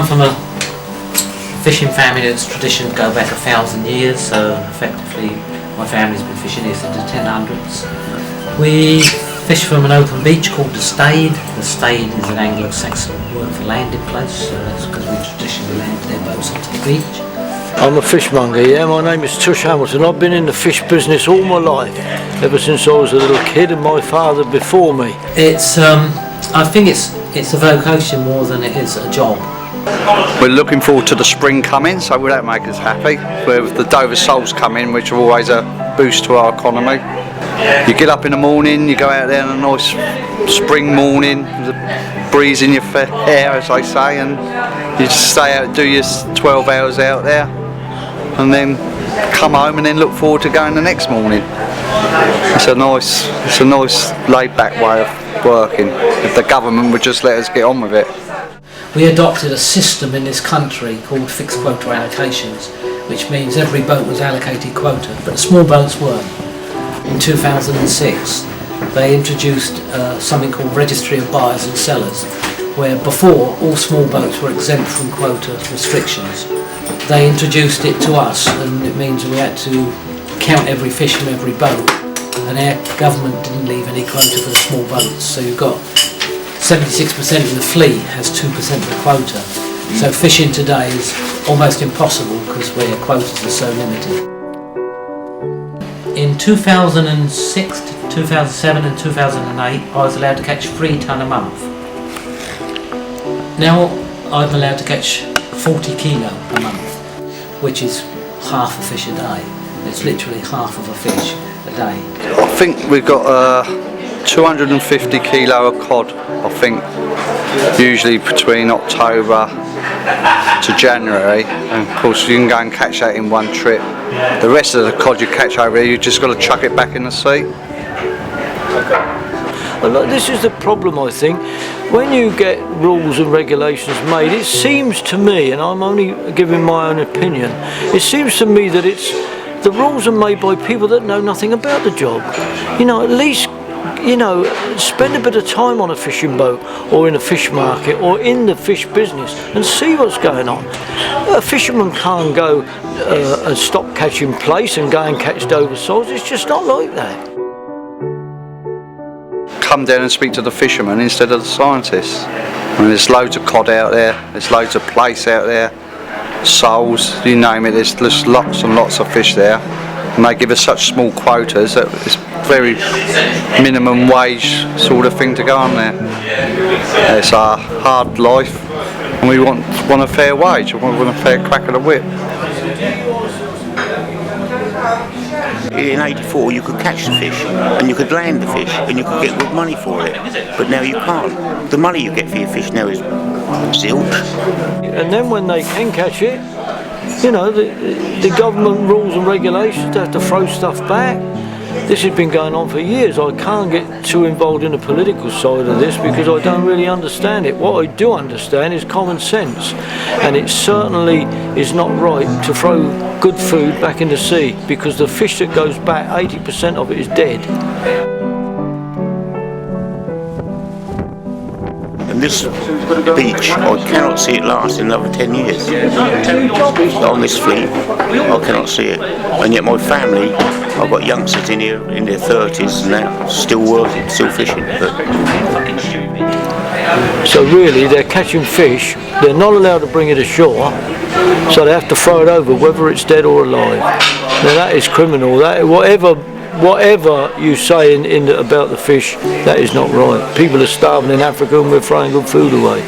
come from a fishing family that's tradition go back 1,000 years, so effectively my family's been fishing here since the 1000s. We fish from an open beach called the Stade. The Stade is an Anglo-Saxon word for landing place, so that's because we traditionally land their boats onto the beach. I'm a fishmonger, yeah. My name is Tush Hamilton. I've been in the fish business all my life, ever since I was a little kid, and my father before me. It's, I think it's a vocation more than it is a job. We're looking forward to the spring coming, so that makes us happy. With the Dover soles coming, which are always a boost to our economy. You get up in the morning, you go out there on a nice spring morning, the breeze in your hair, as they say, and you just stay out, do your 12 hours out there, and then come home and then look forward to going the next morning. It's a nice laid-back way of working. If the government would just let us get on with it. We adopted a system in this country called fixed quota allocations, which means every boat was allocated quota, but the small boats weren't. In 2006, they introduced something called Registry of Buyers and Sellers, where before all small boats were exempt from quota restrictions. They introduced it to us, and it means we had to count every fish from every boat, and our government didn't leave any quota for the small boats, so you've got 76% of the fleet has 2% of the quota. So fishing today is almost impossible because where quotas are so limited. In 2006, 2007 and 2008 I was allowed to catch 3 tonne a month. Now I'm allowed to catch 40 kilo a month, which is half a fish a day. It's literally half of a fish a day. I think we've got 250 kilo of cod, I think, usually between October to January, and of course you can go and catch that in one trip. The rest of the cod you catch over here, you just got to chuck it back in the sea. Well, this is the problem, I think. When you get rules and regulations made, it seems to me, and I'm only giving my own opinion, it seems to me that the rules are made by people that know nothing about the job. You know, at least, you know, spend a bit of time on a fishing boat or in a fish market or in the fish business and see what's going on. A fisherman can't go and stop catching plaice and go and catch Dover soles. It's just not like that. Come down and speak to the fishermen instead of the scientists. I mean, there's loads of cod out there, there's loads of plaice out there, soles, you name it, there's lots and lots of fish there. And they give us such small quotas that it's very minimum wage sort of thing to go on there. It's our hard life, and we want a fair wage, we want a fair crack of the whip. In '84 you could catch the fish and you could land the fish and you could get good money for it, but now you can't. The money you get for your fish now is zilch. And then when they can catch it, you know, the government rules and regulations, they have to throw stuff back. This has been going on for years. I can't get too involved in the political side of this because I don't really understand it. What I do understand is common sense, and it certainly is not right to throw good food back in the sea because the fish that goes back, 80% of it is dead. And this beach, I cannot see it last another 10 years. On this fleet, I cannot see it. And yet my family, I've got youngsters in here in their 30s and they're still working, still fishing. So really, they're catching fish, they're not allowed to bring it ashore, so they have to throw it over, whether it's dead or alive. Now that is criminal. That, whatever you say about the fish, that is not right. People are starving in Africa and we're throwing good food away.